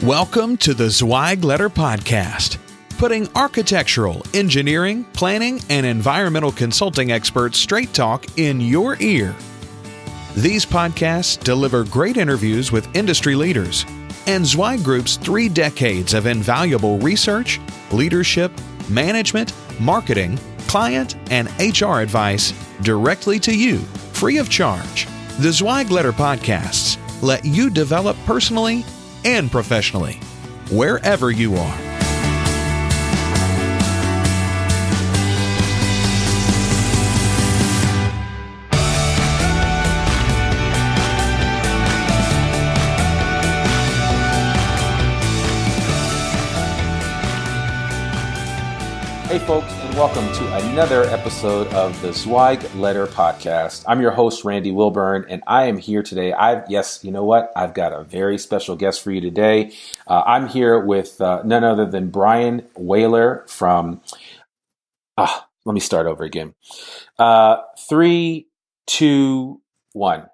Welcome to the Zweig Letter Podcast, putting architectural, engineering, planning, and environmental consulting experts straight talk in your ear. These podcasts deliver great interviews with industry leaders and Zweig Group's 3 decades of invaluable research, leadership, management, marketing, client, and HR advice directly to you, free of charge. The Zweig Letter Podcasts let you develop personally and professionally, wherever you are. Hey folks, and welcome to another episode of the Zweig Letter Podcast. I'm your host, Randy Wilburn, and I am here today. I've got a very special guest for you today. I'm here with none other than Bryan Wehler from, let me start over again. 3, 2, 1.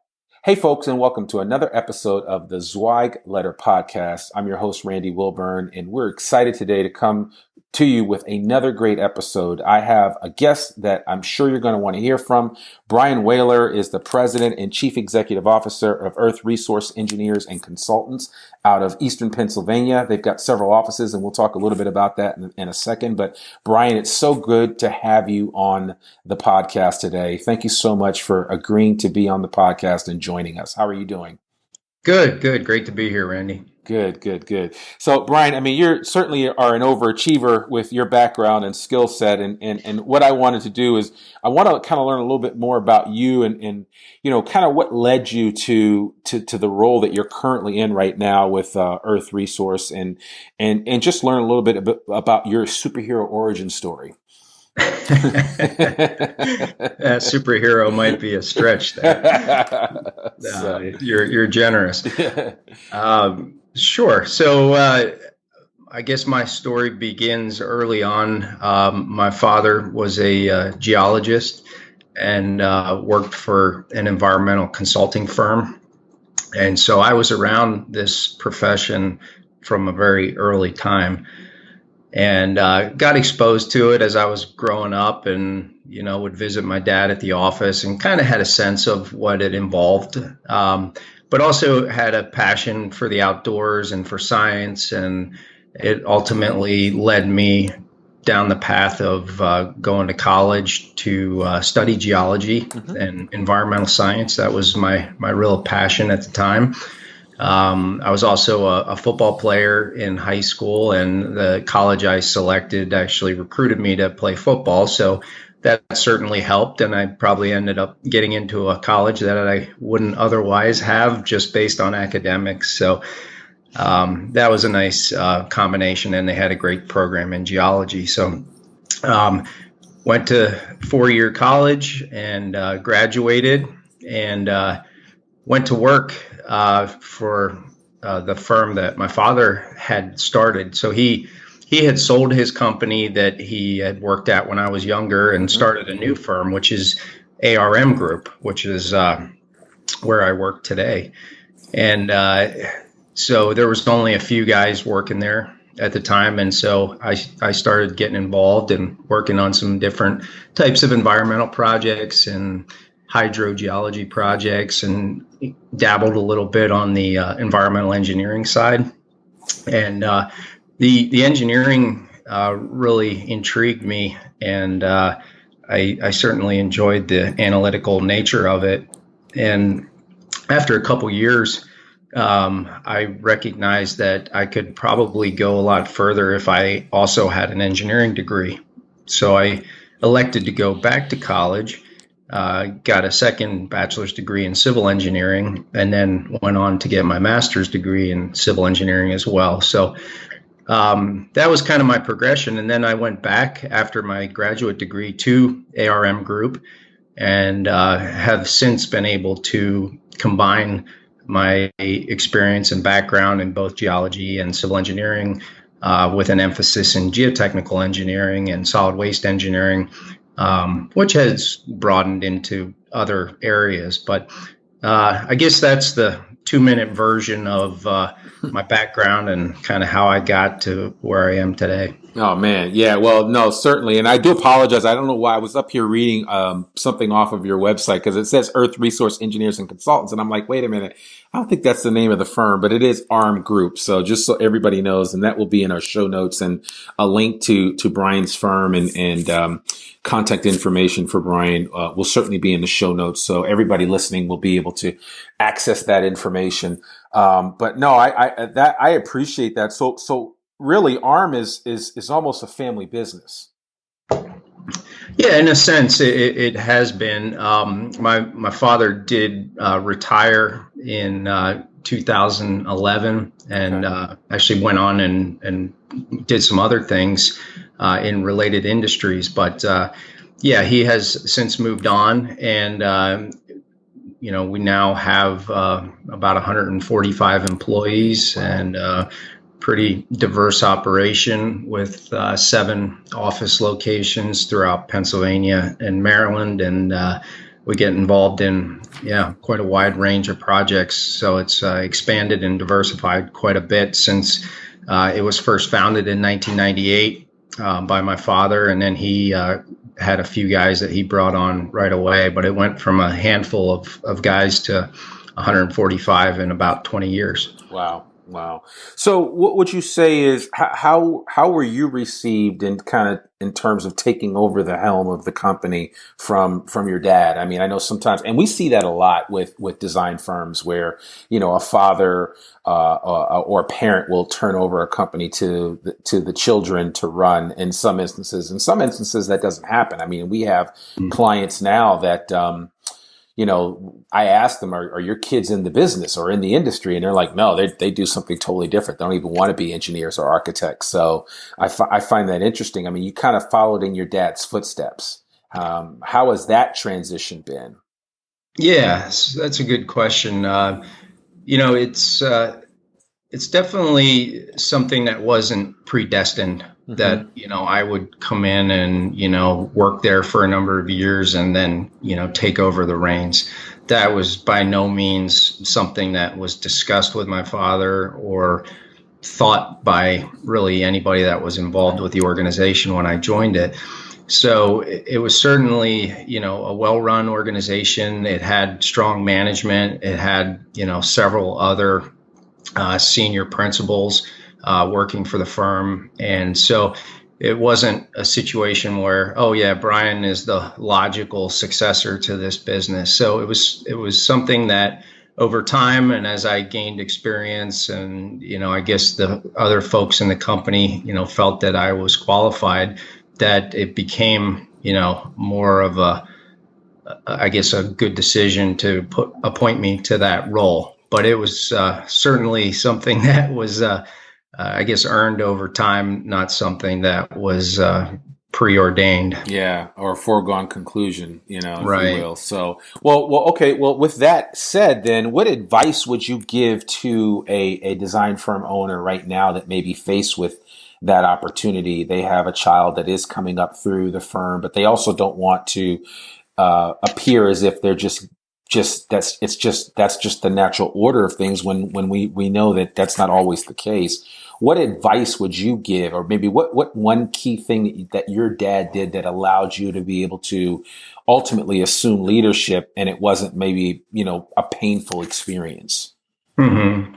Hey folks, and welcome to another episode of the Zweig Letter Podcast. I'm your host, Randy Wilburn, and we're excited today to come to you with another great episode. I have a guest that I'm sure you're going to want to hear from. Bryan Wehler is the President and Chief Executive Officer of Earth Resource Engineers and Consultants out of Eastern Pennsylvania. They've got several offices, and we'll talk a little bit about that in a second. But Bryan, it's so good to have you on the podcast today. Thank you so much for agreeing to be on the podcast and joining us. How are you doing? Good. Great to be here, Randy. Good. So, Bryan, you certainly are an overachiever with your background and skill set. And what I wanted to do is I want to kind of learn a little bit more about you and kind of what led you to the role that you're currently in right now with Earth Resource and just learn a little bit about your superhero origin story. That superhero might be a stretch there. You're generous. Sure. So I guess my story begins early on. My father was a geologist and worked for an environmental consulting firm. And so I was around this profession from a very early time. And got exposed to it as I was growing up and, would visit my dad at the office and kind of had a sense of what it involved, but also had a passion for the outdoors and for science. And it ultimately led me down the path of going to college to study geology and environmental science. That was my real passion at the time. I was also a football player in high school, and the college I selected actually recruited me to play football. So that certainly helped, and I probably ended up getting into a college that I wouldn't otherwise have just based on academics. So that was a nice combination, and they had a great program in geology. So went to 4-year college and graduated and went to work for the firm that my father had started. So he had sold his company that he had worked at when I was younger and started a new firm, which is ARM Group, which is where I work today. And so there was only a few guys working there at the time. And so I started getting involved and working on some different types of environmental projects and hydrogeology projects, and dabbled a little bit on the environmental engineering side. And the engineering really intrigued me, and I certainly enjoyed the analytical nature of it. And after a couple years, I recognized that I could probably go a lot further if I also had an engineering degree. So I elected to go back to college. Got a second bachelor's degree in civil engineering, and then went on to get my master's degree in civil engineering as well. So that was kind of my progression. And then I went back after my graduate degree to ARM Group, and have since been able to combine my experience and background in both geology and civil engineering with an emphasis in geotechnical engineering and solid waste engineering, which has broadened into other areas. But I guess that's the 2-minute version of my background and kind of how I got to where I am today. Oh, man. Yeah, well, no, certainly. And I do apologize. I don't know why I was up here reading something off of your website because it says Earth Resource Engineers and Consultants. And I'm like, wait a minute. I don't think that's the name of the firm, but it is ARM Group. So just so everybody knows, and that will be in our show notes, and a link to Bryan's firm and contact information for Bryan will certainly be in the show notes. So everybody listening will be able to access that information. But no, I appreciate that. So really, ARM is almost a family business. Yeah, in a sense, it has been. My father did retire in 2011, and actually went on and did some other things in related industries. But yeah, he has since moved on, and we now have about 145 employees and pretty diverse operation with 7 office locations throughout Pennsylvania and Maryland. And we get involved in, quite a wide range of projects. So it's expanded and diversified quite a bit since it was first founded in 1998 by my father. And then he had a few guys that he brought on right away. But it went from a handful of guys to 145 in about 20 years. Wow. So what would you say is how were you received in terms of taking over the helm of the company from your dad? I mean, I know sometimes, and we see that a lot with design firms where, a father or a parent will turn over a company to the children to run in some instances. In some instances, that doesn't happen. I mean, we have clients now that, I ask them, are your kids in the business or in the industry? And they're like, no, they do something totally different. They don't even want to be engineers or architects. So I find that interesting. I mean, you kind of followed in your dad's footsteps. How has that transition been? Yeah, that's a good question. It's definitely something that wasn't predestined. Mm-hmm. That, I would come in and, work there for a number of years and then, take over the reins. That was by no means something that was discussed with my father or thought by really anybody that was involved with the organization when I joined it. So it was certainly, a well-run organization. It had strong management. It had, several other senior principals working for the firm. And so it wasn't a situation where, Bryan is the logical successor to this business. So it was something that over time, and as I gained experience and, I guess the other folks in the company, felt that I was qualified, that it became, more of a good decision to appoint me to that role. But it was certainly something that was, earned over time, not something that was preordained. Yeah, or a foregone conclusion, right. If you will. So, okay. Well, with that said, then what advice would you give to a design firm owner right now that may be faced with that opportunity? They have a child that is coming up through the firm, but they also don't want to appear as if they're just that's just the natural order of things when we know that that's not always the case. What advice would you give, or maybe what one key thing that your dad did that allowed you to be able to ultimately assume leadership and it wasn't maybe, a painful experience? Mm-hmm.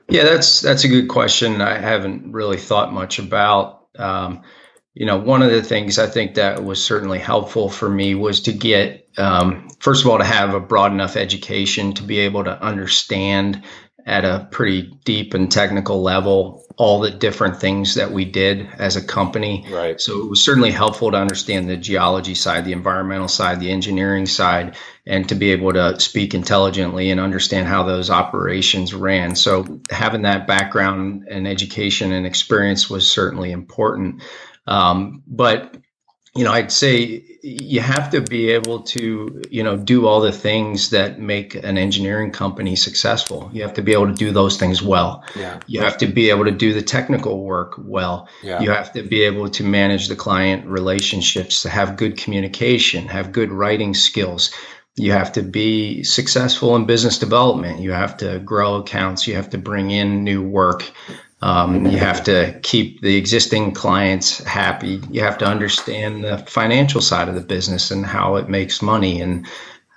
Yeah, that's a good question. I haven't really thought much about. One of the things I think that was certainly helpful for me was to get, first of all, to have a broad enough education to be able to understand at a pretty deep and technical level all the different things that we did as a company. Right. So it was certainly helpful to understand the geology side, the environmental side, the engineering side, and to be able to speak intelligently and understand how those operations ran. So having that background and education and experience was certainly important. But I'd say you have to be able to, do all the things that make an engineering company successful. You have to be able to do those things well. Yeah. You have to be able to do the technical work well. Yeah. You have to be able to manage the client relationships, to have good communication, have good writing skills. You have to be successful in business development. You have to grow accounts. You have to bring in new work. You have to keep the existing clients happy. You have to understand the financial side of the business and how it makes money and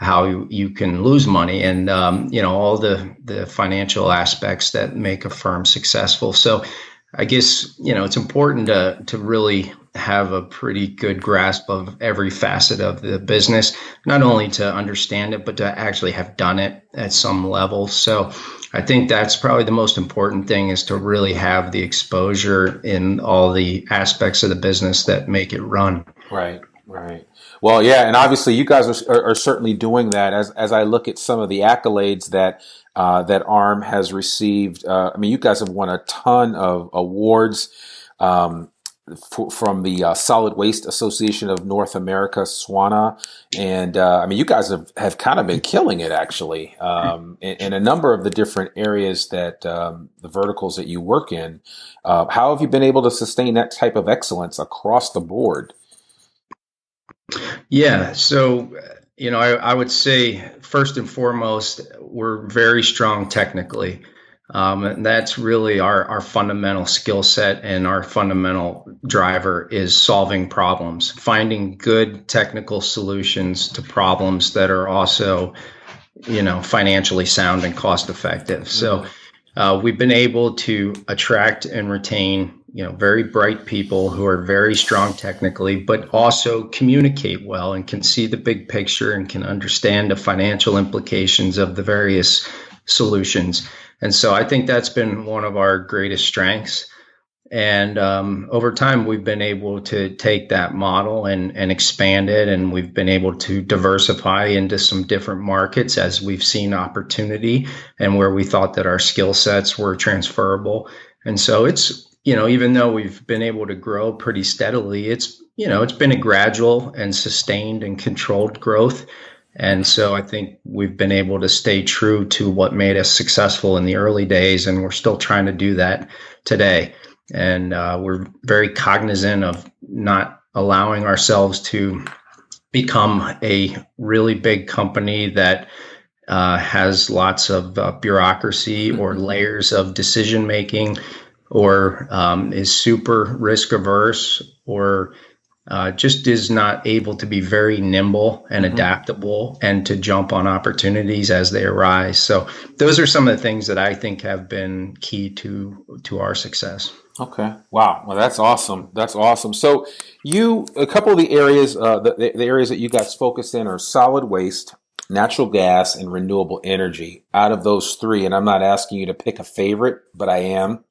how you can lose money and, all the financial aspects that make a firm successful. So I guess, it's important to really have a pretty good grasp of every facet of the business, not only to understand it, but to actually have done it at some level. So I think that's probably the most important thing, is to really have the exposure in all the aspects of the business that make it run. Right. Well, yeah, and obviously you guys are certainly doing that. As I look at some of the accolades that ARM has received, you guys have won a ton of awards from the Solid Waste Association of North America, SWANA, and you guys have kind of been killing it, actually, in a number of the different areas that the verticals that you work in. How have you been able to sustain that type of excellence across the board? Yeah. So, I would say first and foremost, we're very strong technically. And that's really our fundamental skill set, and our fundamental driver is solving problems, finding good technical solutions to problems that are also, financially sound and cost effective. So we've been able to attract and retain very bright people who are very strong technically, but also communicate well and can see the big picture and can understand the financial implications of the various solutions. And so I think that's been one of our greatest strengths. And over time, we've been able to take that model and expand it. And we've been able to diversify into some different markets as we've seen opportunity and where we thought that our skill sets were transferable. And so it's, even though we've been able to grow pretty steadily, it's been a gradual and sustained and controlled growth. And so I think we've been able to stay true to what made us successful in the early days, and we're still trying to do that today. And we're very cognizant of not allowing ourselves to become a really big company that has lots of bureaucracy or layers of decision making, or is super risk averse, or just is not able to be very nimble and adaptable and to jump on opportunities as they arise. So those are some of the things that I think have been key to our success. Okay. Wow. Well, that's awesome. So a couple of the areas, the areas that you guys focus in are solid waste, natural gas, and renewable energy. Out of those three, and I'm not asking you to pick a favorite, but I am.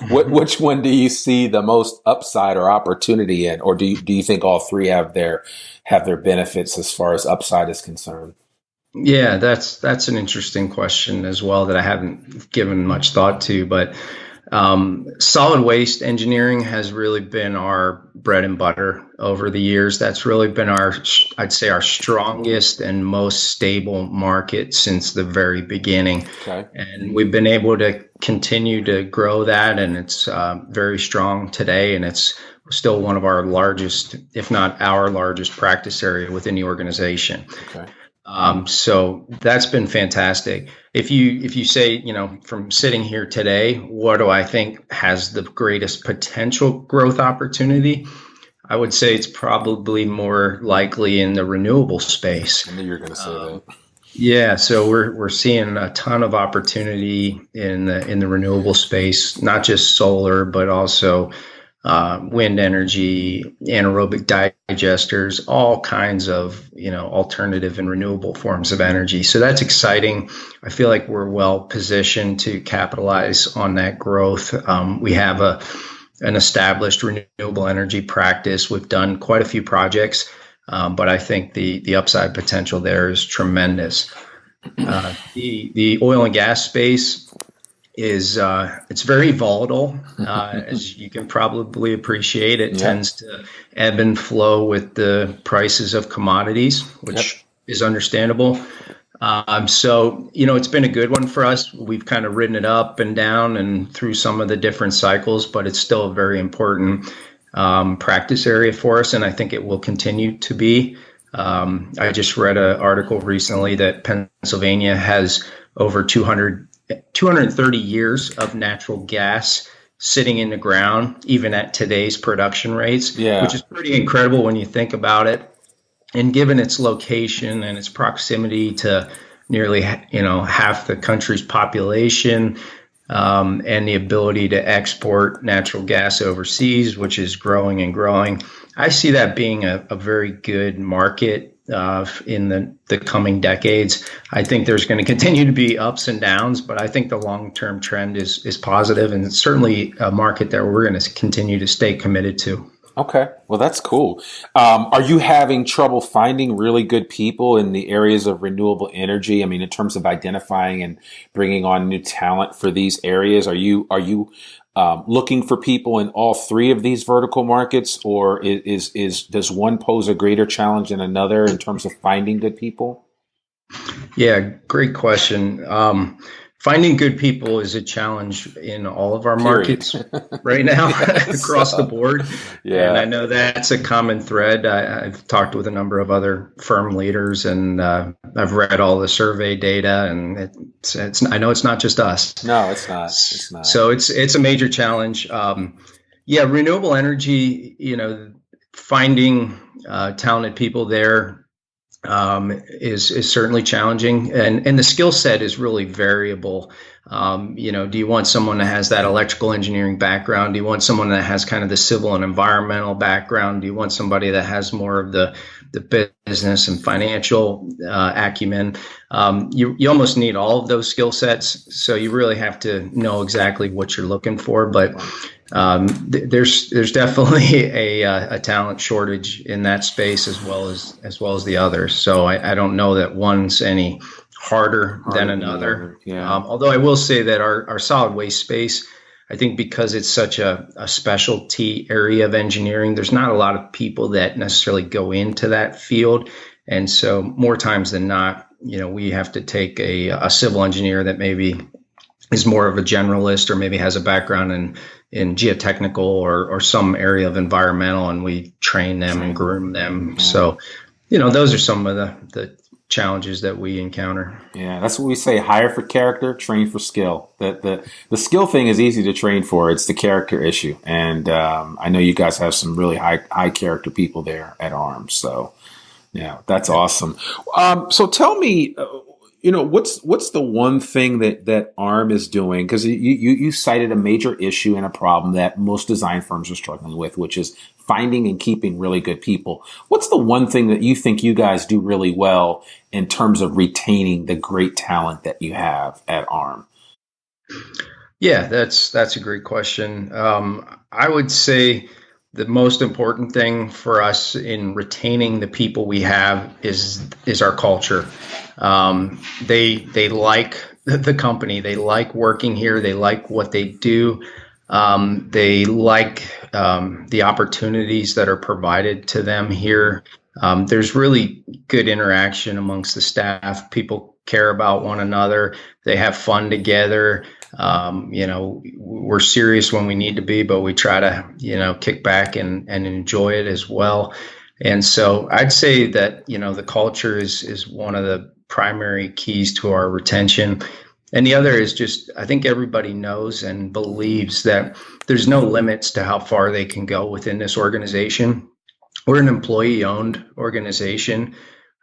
Which one do you see the most upside or opportunity in, or do you think all three have their benefits as far as upside is concerned? Yeah, that's an interesting question as well that I haven't given much thought to, but solid waste engineering has really been our bread and butter over the years. That's really been I'd say our strongest and most stable market since the very beginning. Okay. And we've been able to continue to grow that, and it's very strong today, and it's still one of our largest, if not our largest, practice area within the organization. Okay. So that's been fantastic. If you say, from sitting here today, what do I think has the greatest potential growth opportunity? I would say it's probably more likely in the renewable space. I knew you were going to say that. Yeah, so we're seeing a ton of opportunity in the renewable space, not just solar, but also wind energy, anaerobic digesters, all kinds of, alternative and renewable forms of energy. So that's exciting. I feel like we're well positioned to capitalize on that growth. We have an established renewable energy practice. We've done quite a few projects, but I think the upside potential there is tremendous. The oil and gas space is it's very volatile, as you can probably appreciate. It tends to ebb and flow with the prices of commodities, which is understandable. So, it's been a good one for us. We've kind of ridden it up and down and through some of the different cycles, but it's still a very important practice area for us, and I think it will continue to be. I just read an article recently that Pennsylvania has over 230 years of natural gas sitting in the ground, even at today's production rates, which is pretty incredible when you think about it. And given its location and its proximity to nearly, half the country's population, and the ability to export natural gas overseas, which is growing and growing, I see that being a very good market in the coming decades. I think there's going to continue to be ups and downs, but I think the long-term trend is positive, and it's certainly a market that we're going to continue to stay committed to. Okay. Well, that's cool. Are you having trouble finding really good people in the areas of renewable energy? I mean, in terms of identifying and bringing on new talent for these areas, are you looking for people in all three of these vertical markets, or does one pose a greater challenge than another in terms of finding good people? Yeah, great question. Finding good people is a challenge in all of our markets right now across the board. Yeah. And I know that's a common thread. I've talked with a number of other firm leaders, and I've read all the survey data, and I know it's not just us. No, it's not. It's not. So it's a major challenge. Renewable energy, finding talented people there is certainly challenging, and the skill set is really variable. Do you want someone that has that electrical engineering background? Do you want someone that has kind of the civil and environmental background? Do you want somebody that has more of the business and financial acumen? You almost need all of those skill sets, so you really have to know exactly what you're looking for. But there's definitely a talent shortage in that space as well as the others. So I don't know that one's any harder than another. Yeah. Although I will say that our solid waste space, I think because it's such a specialty area of engineering, there's not a lot of people that necessarily go into that field. And so more times than not, we have to take a civil engineer that maybe is more of a generalist or maybe has a background in geotechnical or some area of environmental, and we train them and groom them. So, those are some of the challenges that we encounter. Yeah, that's what we say: hire for character, train for skill. The skill thing is easy to train for; it's the character issue. And I know you guys have some really high character people there at ARM. So, yeah, that's awesome. So tell me, what's the one thing that ARM is doing? Because you cited a major issue and a problem that most design firms are struggling with, which is finding and keeping really good people. What's the one thing that you think you guys do really well in terms of retaining the great talent that you have at ARM? Yeah, that's a great question. I would say the most important thing for us in retaining the people we have is our culture. They like the company. They like working here. They like what they do. They like the opportunities that are provided to them here. There's really good interaction amongst the staff. People care about one another. They have fun together. We're serious when we need to be, but we try to, kick back and enjoy it as well. And so I'd say that, the culture is one of the primary keys to our retention. And the other is just, I think everybody knows and believes that there's no limits to how far they can go within this organization. We're an employee-owned organization.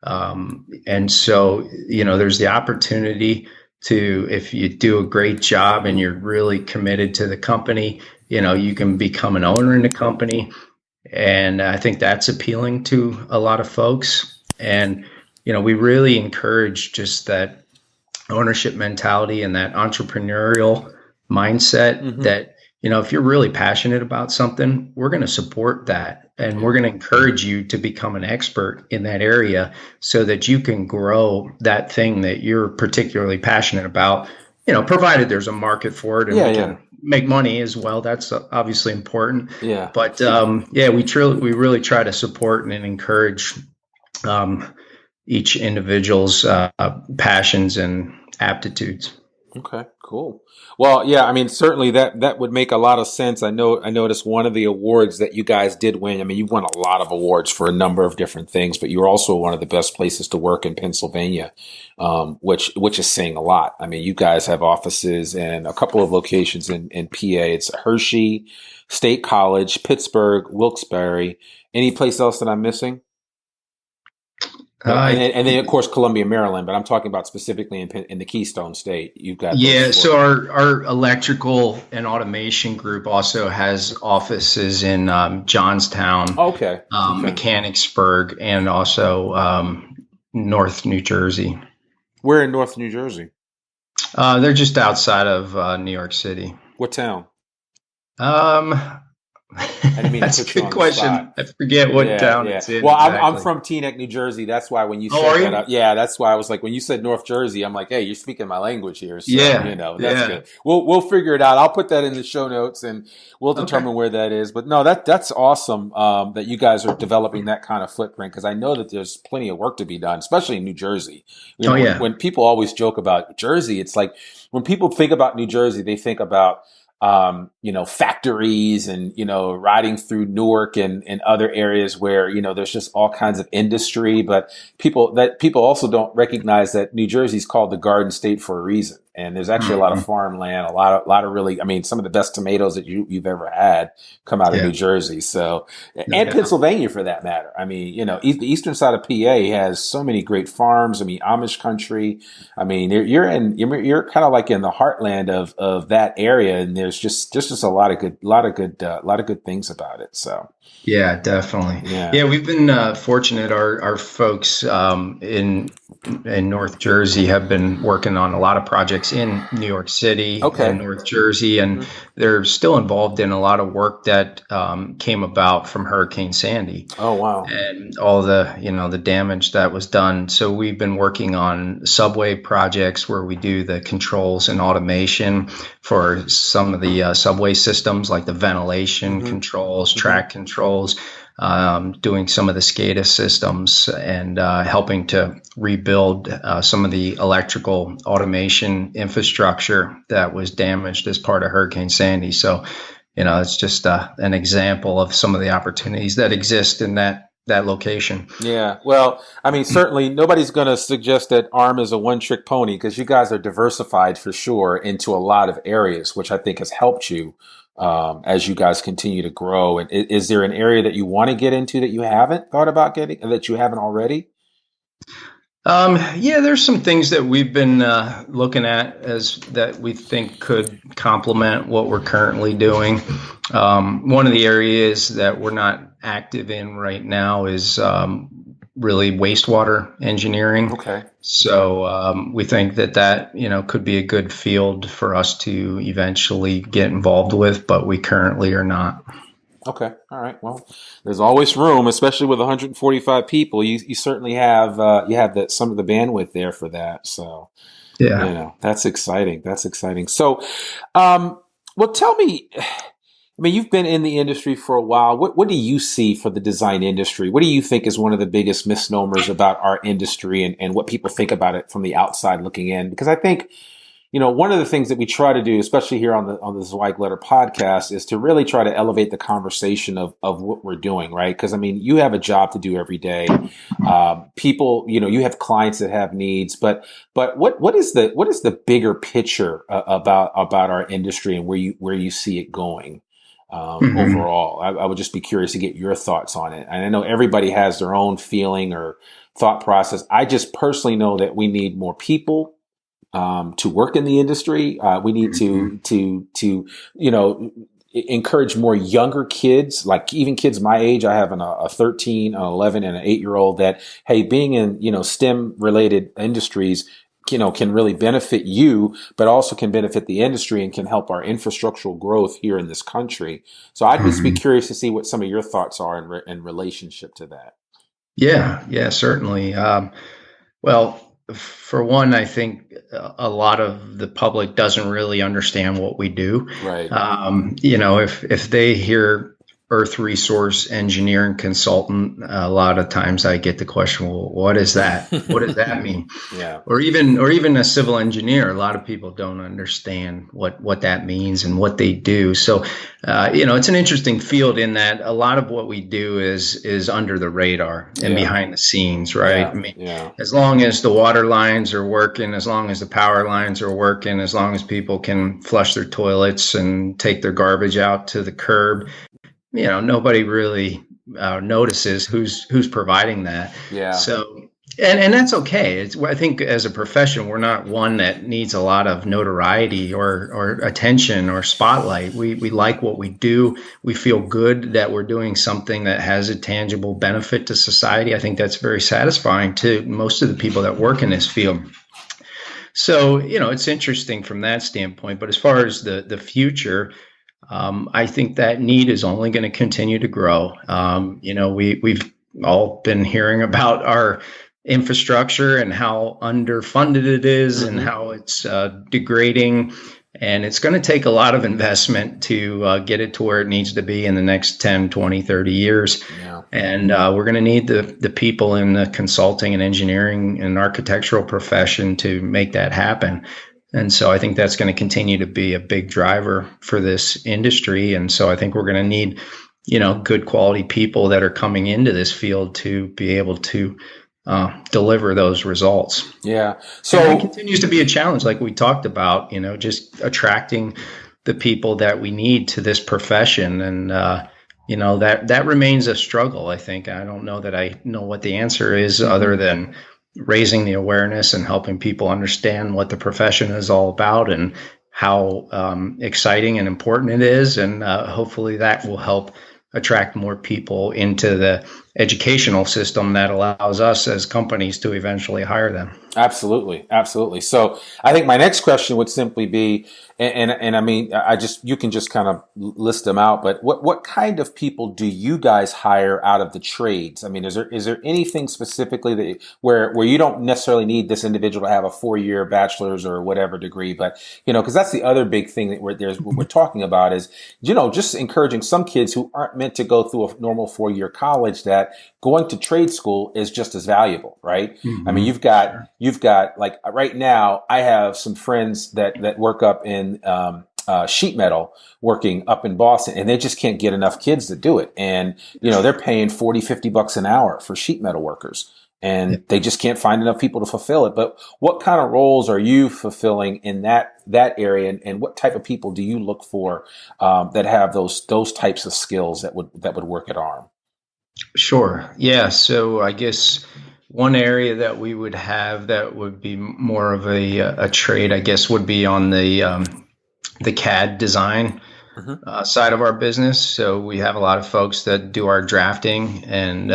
And so, there's the opportunity to, if you do a great job and you're really committed to the company, you can become an owner in the company. And I think that's appealing to a lot of folks. And, we really encourage just that ownership mentality and that entrepreneurial mindset that, if you're really passionate about something, we're going to support that. And we're going to encourage you to become an expert in that area so that you can grow that thing that you're particularly passionate about, provided there's a market for it and we can make money as well. That's obviously important. Yeah. But we really try to support and encourage each individual's passions and aptitudes. Okay, cool. Well, yeah, I mean, certainly that would make a lot of sense. I noticed one of the awards that you guys did win. I mean, you've won a lot of awards for a number of different things, but you're also one of the best places to work in Pennsylvania, which is saying a lot. I mean, you guys have offices in a couple of locations in PA. It's Hershey, State College, Pittsburgh, Wilkes-Barre. Any place else that I'm missing? And then, of course, Columbia, Maryland. But I'm talking about specifically in the Keystone State. You've got Yeah, those so four. our electrical and automation group also has offices in Johnstown, Okay. Okay. Mechanicsburg, and also North New Jersey. We're in North New Jersey. They're just outside of New York City. What town? I didn't mean That's to a put you good on the question. spot. I forget what town it's in. Well, I'm exactly. from Teaneck, New Jersey. That's why when you Oh, said are that, you? that's why I was like, when you said North Jersey, I'm like, hey, you're speaking my language here. So, Yeah, that's yeah. good. We'll figure it out. I'll put that in the show notes and we'll determine where that is. But no, that's awesome that you guys are developing that kind of footprint, because I know that there's plenty of work to be done, especially in New Jersey. Oh, yeah. When people always joke about Jersey, it's like when people think about New Jersey, they think about factories and, riding through Newark and other areas where, there's just all kinds of industry, but people also don't recognize that New Jersey is called the Garden State for a reason. And there's actually a lot of farmland, a lot of really, I mean, some of the best tomatoes that you've ever had come out of New Jersey. So, and Pennsylvania for that matter. I mean, the eastern side of PA has so many great farms. I mean, Amish country. I mean, you're kind of like in the heartland of that area, and there's just a lot of good things about it. So. Yeah, definitely. Yeah, we've been fortunate. Our folks in North Jersey have been working on a lot of projects in New York City and North Jersey, and they're still involved in a lot of work that came about from Hurricane Sandy. Oh, wow. And all the the damage that was done. So we've been working on subway projects where we do the controls and automation for some of the subway systems, like the ventilation controls, track controls, doing some of the SCADA systems, and helping to rebuild some of the electrical automation infrastructure that was damaged as part of Hurricane Sandy. So, it's just an example of some of the opportunities that exist in that location. Yeah. Well, I mean, certainly nobody's going to suggest that ARM is a one-trick pony, because you guys are diversified for sure into a lot of areas, which I think has helped you as you guys continue to grow. And is there an area that you want to get into that you haven't thought about getting, that you haven't already? Yeah, there's some things that we've been looking at as that we think could complement what we're currently doing. One of the areas that we're not active in right now is really wastewater engineering. Okay. So we think that could be a good field for us to eventually get involved with, but we currently are not. Okay. All right. Well, there's always room, especially with 145 people. You certainly have some of the bandwidth there for that. So, yeah, that's exciting. That's exciting. So, well, tell me. I mean, you've been in the industry for a while. What do you see for the design industry? What do you think is one of the biggest misnomers about our industry, and what people think about it from the outside looking in? Because I think, one of the things that we try to do, especially here on the Zweig Letter Podcast, is to really try to elevate the conversation of what we're doing, right? Because I mean, you have a job to do every day. People, you have clients that have needs, but what is the bigger picture about our industry and where you see it going? Overall, I would just be curious to get your thoughts on it. And I know everybody has their own feeling or thought process. I just personally know that we need more people to work in the industry. We need to encourage more younger kids, like even kids my age. I have a 13, an 11, and an 8-year-old that, hey, being in STEM related industries, can really benefit you, but also can benefit the industry and can help our infrastructural growth here in this country. So I'd just be curious to see what some of your thoughts are in relationship to that. Yeah, certainly. Well, for one, I think a lot of the public doesn't really understand what we do. Right. If they hear earth resource engineering consultant, a lot of times I get the question, well, what is that? What does that mean? Yeah. Or even a civil engineer. A lot of people don't understand what that means and what they do. So, it's an interesting field in that a lot of what we do is under the radar and behind the scenes, right? Yeah. I mean, as long as the water lines are working, as long as the power lines are working, as long as people can flush their toilets and take their garbage out to the curb, nobody really notices who's providing that. Yeah. So, and that's okay. I think as a profession, we're not one that needs a lot of notoriety or attention or spotlight. We like what we do. We feel good that we're doing something that has a tangible benefit to society. I think that's very satisfying to most of the people that work in this field. So, it's interesting from that standpoint. But as far as the future, I think that need is only going to continue to grow. We've all been hearing about our infrastructure and how underfunded it is and how it's degrading. And it's going to take a lot of investment to get it to where it needs to be in the next 10, 20, 30 years. Yeah. And we're going to need the people in the consulting and engineering and architectural profession to make that happen. And so I think that's going to continue to be a big driver for this industry. And so I think we're going to need, good quality people that are coming into this field to be able to deliver those results. Yeah. So it continues to be a challenge, like we talked about, just attracting the people that we need to this profession. And, that remains a struggle, I think. I don't know that I know what the answer is other than raising the awareness and helping people understand what the profession is all about and how exciting and important it is. And hopefully that will help attract more people into the educational system that allows us as companies to eventually hire them. Absolutely. Absolutely. So I think my next question would simply be, and I mean, you can just kind of list them out, but what kind of people do you guys hire out of the trades? I mean, is there anything specifically that where you don't necessarily need this individual to have a 4-year bachelor's or whatever degree, but, because that's the other big thing that we're talking about is, just encouraging some kids who aren't meant to go through a normal 4-year college that going to trade school is just as valuable, right? Mm-hmm. I mean, you've got like right now, I have some friends that work up in sheet metal working up in Boston, and they just can't get enough kids to do it. And, they're paying $40-50 an hour for sheet metal workers, and they just can't find enough people to fulfill it. But what kind of roles are you fulfilling in that area? And what type of people do you look for that have those types of skills that would work at ARM? Sure. Yeah. So I guess one area that we would have that would be more of a trade, I guess, would be on the CAD design side of our business. So we have a lot of folks that do our drafting and,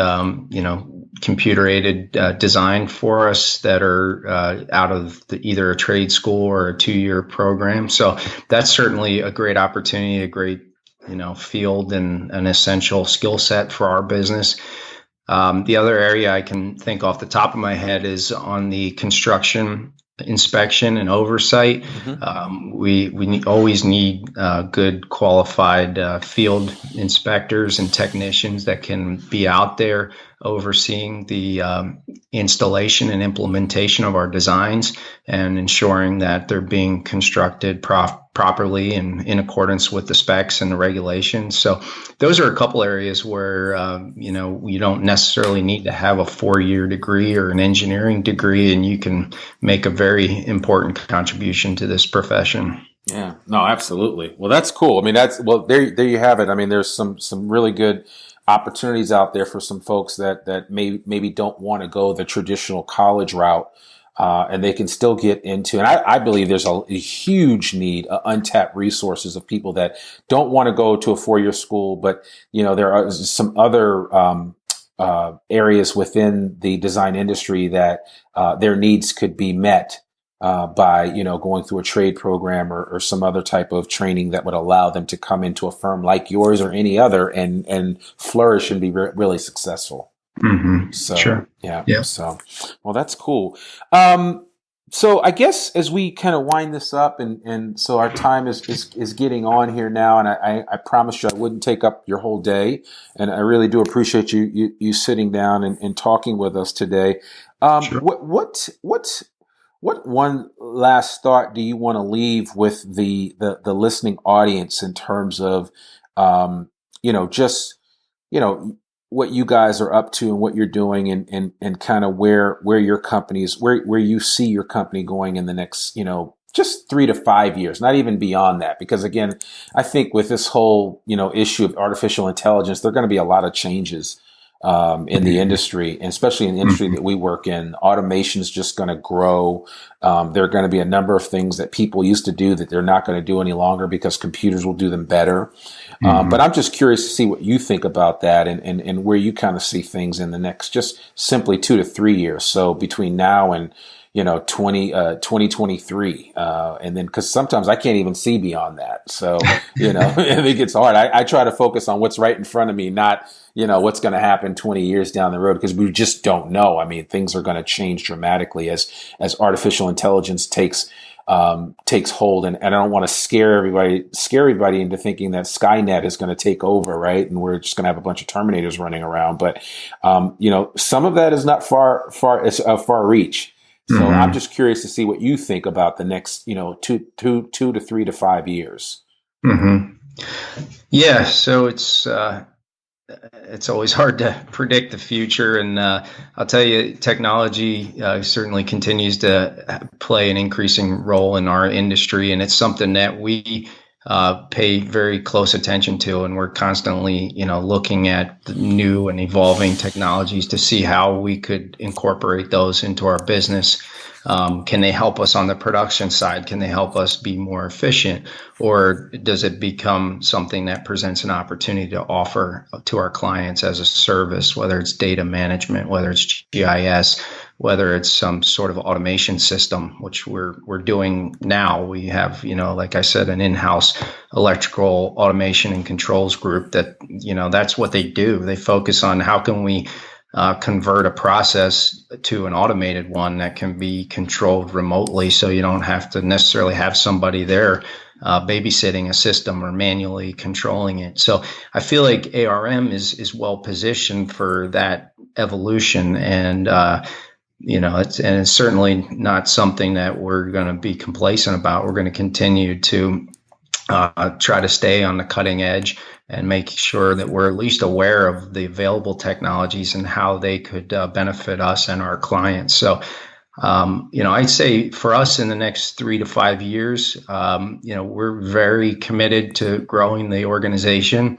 computer aided design for us that are out of either a trade school or a 2-year program. So that's certainly a great opportunity, a great field and an essential skill set for our business. The other area I can think off the top of my head is on the construction inspection and oversight. We always need good qualified field inspectors and technicians that can be out there overseeing the installation and implementation of our designs and ensuring that they're being constructed properly and in accordance with the specs and the regulations. So those are a couple areas where, you don't necessarily need to have a 4-year degree or an engineering degree, and you can make a very important contribution to this profession. Yeah, no, absolutely. Well, that's cool. I mean, there you have it. I mean, there's some really good opportunities out there for some folks that maybe don't want to go the traditional college route. And they can still get into, and I believe there's a huge need, untapped resources of people that don't want to go to a 4-year school, but, there are some other areas within the design industry that their needs could be met by, going through a trade program or some other type of training that would allow them to come into a firm like yours or any other and flourish and be really successful. Mm-hmm. So, sure. Yeah. So, well, that's cool. So I guess as we kind of wind this up, and so our time is getting on here now, and I promised you I wouldn't take up your whole day, and I really do appreciate you sitting down and talking with us today. Sure. What one last thought do you want to leave with the listening audience in terms of just what you guys are up to and what you're doing, and kind of where your company's where you see your company going in the next just 3 to 5 years, not even beyond that, because again, I think with this whole issue of artificial intelligence, there are going to be a lot of changes in the industry, and especially in the industry that we work in. Automation is just going to grow. There are going to be a number of things that people used to do that they're not going to do any longer because computers will do them better. But I'm just curious to see what you think about that, and where you kind of see things in the next just simply 2 to 3 years. So between now and 2023. And then, cause sometimes I can't even see beyond that. So, it gets hard. I try to focus on what's right in front of me, not, what's going to happen 20 years down the road, because we just don't know. I mean, things are going to change dramatically as artificial intelligence takes hold. And I don't want to scare everybody into thinking that Skynet is going to take over, right? And we're just going to have a bunch of Terminators running around. But, some of that is not far reach. So I'm just curious to see what you think about the next, 2 to 3 to 5 years. Yeah. So it's always hard to predict the future. And I'll tell you, technology certainly continues to play an increasing role in our industry. And it's something that we pay very close attention to. And we're constantly, looking at the new and evolving technologies to see how we could incorporate those into our business. Can they help us on the production side? Can they help us be more efficient? Or does it become something that presents an opportunity to offer to our clients as a service, whether it's data management, whether it's GIS, whether it's some sort of automation system, which we're doing now. We have, like I said, an in-house electrical automation and controls group that, that's what they do. They focus on how can we convert a process to an automated one that can be controlled remotely, so you don't have to necessarily have somebody there babysitting a system or manually controlling it. So I feel like ARM is well positioned for that evolution, and it's certainly not something that we're going to be complacent about. We're going to continue to try to stay on the cutting edge and make sure that we're at least aware of the available technologies and how they could benefit us and our clients. So, I'd say for us in the next 3 to 5 years, we're very committed to growing the organization.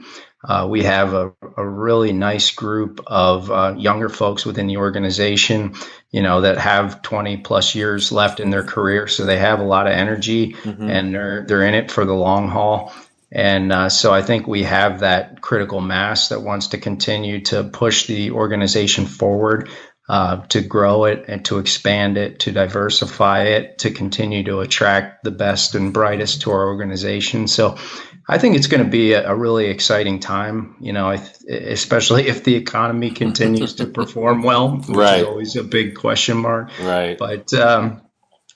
We have a really nice group of younger folks within the organization, that have 20 plus years left in their career. So they have a lot of energy, and they're in it for the long haul. And so I think we have that critical mass that wants to continue to push the organization forward, to grow it and to expand it, to diversify it, to continue to attract the best and brightest to our organization. So I think it's going to be a really exciting time, especially if the economy continues to perform well, which is always a big question mark. Right. But,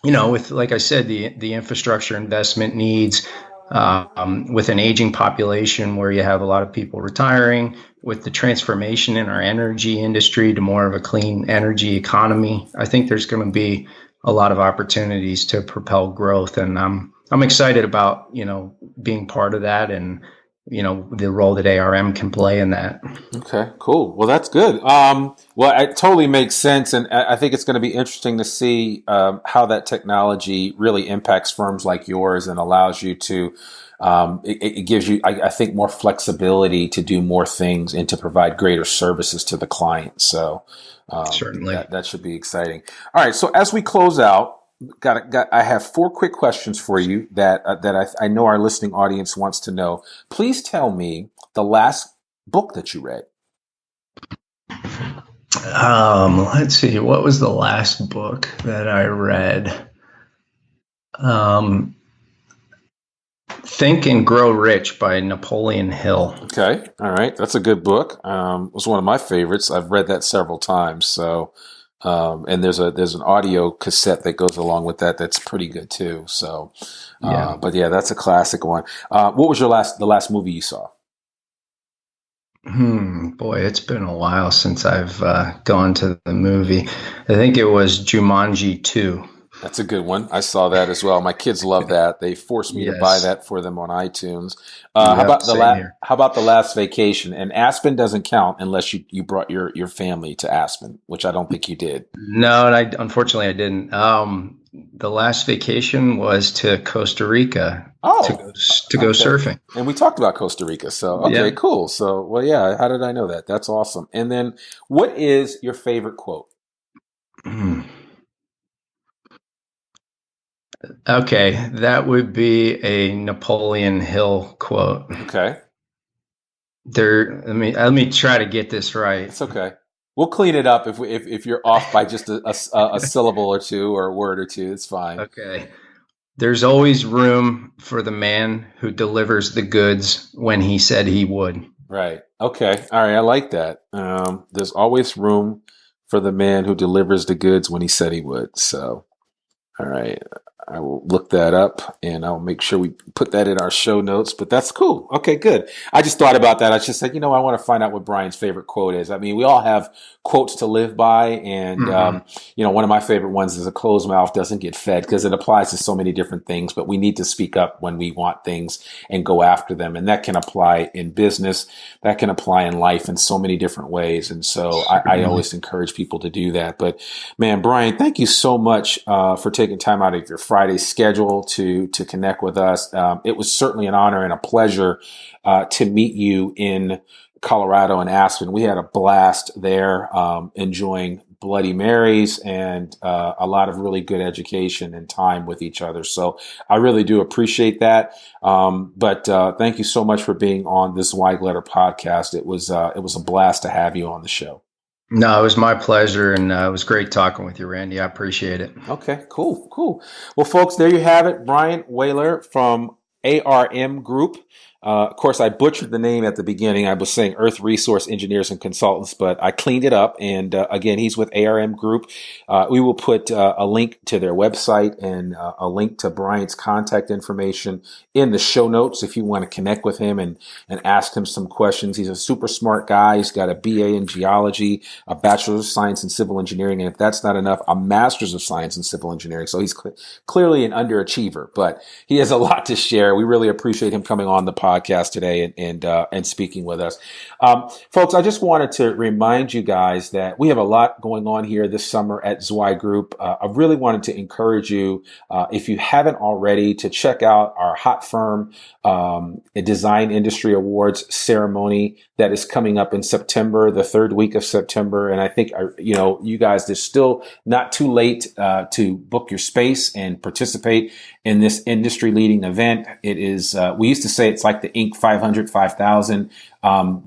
with, like I said, the infrastructure investment needs, with an aging population where you have a lot of people retiring, with the transformation in our energy industry to more of a clean energy economy, I think there's going to be a lot of opportunities to propel growth. And I'm excited about, being part of that, and, the role that ARM can play in that. Okay, cool. Well, that's good. Well, it totally makes sense. And I think it's going to be interesting to see how that technology really impacts firms like yours and allows you to, it gives you, I think, more flexibility to do more things and to provide greater services to the client. So certainly that should be exciting. All right. So as we close out, I have 4 quick questions for you that I know our listening audience wants to know. Please tell me the last book that you read. Let's see. What was the last book that I read? Think and Grow Rich by Napoleon Hill. Okay. All right. That's a good book. It was one of my favorites. I've read that several times. So And there's an audio cassette that goes along with that. That's pretty good too. So, but yeah, that's a classic one. What was the last movie you saw? Boy, it's been a while since I've gone to the movie. I think it was Jumanji 2. That's a good one. I saw that as well. My kids love that. They forced me to buy that for them on iTunes. How about the last vacation? And Aspen doesn't count unless you brought your family to Aspen, which I don't think you did. No, and unfortunately I didn't. The last vacation was to Costa Rica to go surfing. And we talked about Costa Rica. So, okay, cool. So, well, yeah, how did I know that? That's awesome. And then what is your favorite quote? Okay, that would be a Napoleon Hill quote. Okay. Let me try to get this right. It's okay. We'll clean it up if you're off by just a syllable or two or a word or two. It's fine. Okay. There's always room for the man who delivers the goods when he said he would. Right. Okay. All right. I like that. There's always room for the man who delivers the goods when he said he would. So, all right. I will look that up and I'll make sure we put that in our show notes, but that's cool. Okay, good. I just thought about that. I just said, I want to find out what Brian's favorite quote is. I mean, we all have quotes to live by. And, one of my favorite ones is a closed mouth doesn't get fed, because it applies to so many different things, but we need to speak up when we want things and go after them. And that can apply in business. That can apply in life in so many different ways. And so I always encourage people to do that. But man, Brian, thank you so much for taking time out of your Friday schedule to connect with us. It was certainly an honor and a pleasure to meet you in Colorado and Aspen. We had a blast there, enjoying Bloody Marys and a lot of really good education and time with each other. So I really do appreciate that. But thank you so much for being on this Zweig Letter podcast. It was a blast to have you on the show. No, it was my pleasure, and it was great talking with you, Randy. I appreciate it. Okay, cool. Well, folks, there you have it. Bryan Wehler from ARM Group. Of course, I butchered the name at the beginning. I was saying Earth Resource Engineers and Consultants, but I cleaned it up. And again, he's with ARM Group. We will put a link to their website and a link to Brian's contact information in the show notes if you want to connect with him and ask him some questions. He's a super smart guy. He's got a BA in geology, a Bachelor's of Science in Civil Engineering, and if that's not enough, a Master's of Science in Civil Engineering. So he's clearly an underachiever, but he has a lot to share. We really appreciate him coming on the podcast today and speaking with us. Folks, I just wanted to remind you guys that we have a lot going on here this summer at Zweig Group. I really wanted to encourage you, if you haven't already, to check out our Hot Firm Design Industry Awards ceremony that is coming up in September, the third week of September. And I think, you guys, there's still not too late to book your space and participate in this industry leading event. It is, we used to say it's like the Inc. 500, 5,000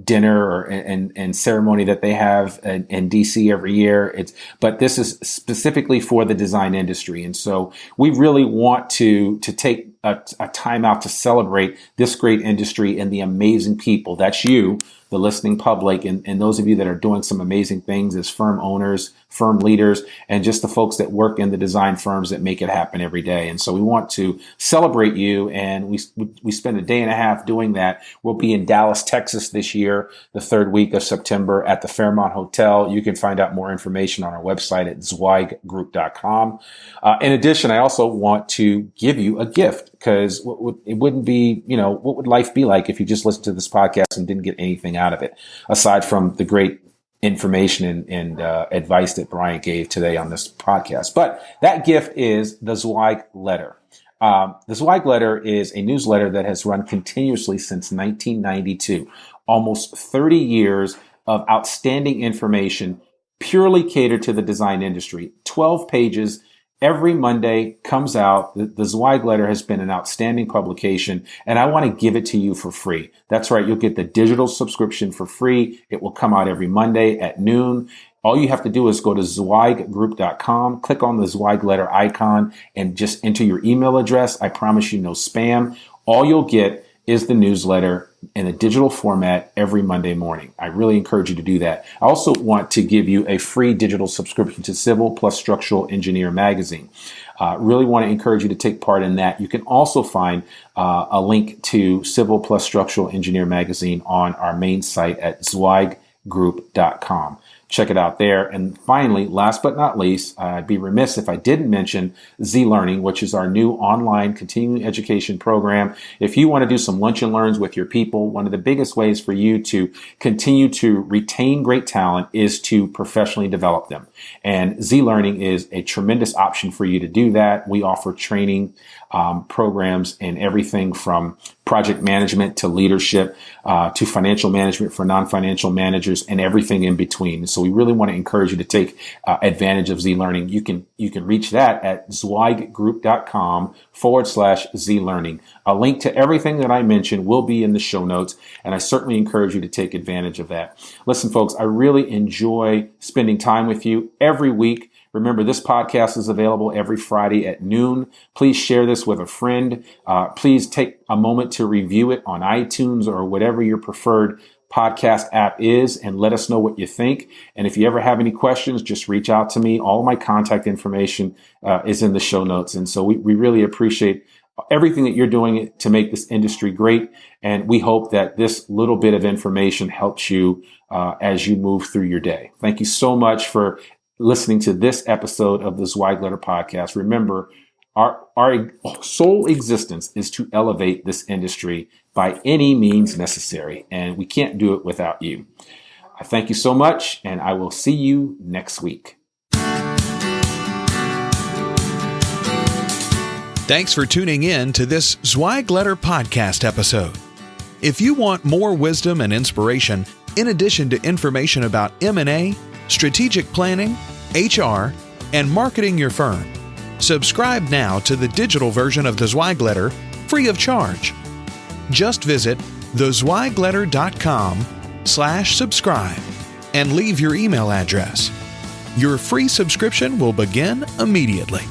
dinner and ceremony that they have in DC every year. But this is specifically for the design industry. And so we really want to take a time out to celebrate this great industry and the amazing people. That's you, the listening public, and those of you that are doing some amazing things as firm owners, firm leaders, and just the folks that work in the design firms that make it happen every day. And so we want to celebrate you, and we spend a day and a half doing that. We'll be in Dallas, Texas this year, the third week of September at the Fairmont Hotel. You can find out more information on our website at zweiggroup.com. In addition, I also want to give you a gift, because it wouldn't be, what would life be like if you just listened to this podcast and didn't get anything out of it, aside from the great information and advice that Brian gave today on this podcast. But that gift is the Zweig Letter. The Zweig Letter is a newsletter that has run continuously since 1992, almost 30 years of outstanding information purely catered to the design industry. 12 pages every Monday comes out. The Zweig Letter has been an outstanding publication, and I want to give it to you for free. That's right. You'll get the digital subscription for free. It will come out every Monday at noon. All you have to do is go to zweiggroup.com, click on the Zweig Letter icon, and just enter your email address. I promise you no spam. All you'll get is the newsletter in a digital format every Monday morning. I really encourage you to do that. I also want to give you a free digital subscription to Civil plus Structural Engineer magazine. Really want to encourage you to take part in that. You can also find a link to Civil plus Structural Engineer magazine on our main site at zweiggroup.com. Check it out there. And finally, last but not least, I'd be remiss if I didn't mention Z-Learning, which is our new online continuing education program. If you want to do some lunch and learns with your people, one of the biggest ways for you to continue to retain great talent is to professionally develop them. And Z-Learning is a tremendous option for you to do that. We offer training programs in everything from project management to leadership to financial management for non-financial managers and everything in between. So we really want to encourage you to take advantage of Z-Learning. You can reach that at zweiggroup.com/Z-Learning. A link to everything that I mentioned will be in the show notes, and I certainly encourage you to take advantage of that. Listen, folks, I really enjoy spending time with you every week. Remember, this podcast is available every Friday at noon. Please share this with a friend. Please take a moment to review it on iTunes or whatever your preferred podcast app is, and let us know what you think. And if you ever have any questions, just reach out to me. All my contact information is in the show notes. And so we really appreciate everything that you're doing to make this industry great. And we hope that this little bit of information helps you as you move through your day. Thank you so much for listening to this episode of the Zweig Letter Podcast. Remember, our sole existence is to elevate this industry by any means necessary, and we can't do it without you. I thank you so much, and I will see you next week. Thanks for tuning in to this Zweig Letter Podcast episode. If you want more wisdom and inspiration, in addition to information about M&A, strategic planning, HR, and marketing your firm, subscribe now to the digital version of the Zweig Letter free of charge. Just visit thezweigletter.com/subscribe and leave your email address. Your free subscription will begin immediately.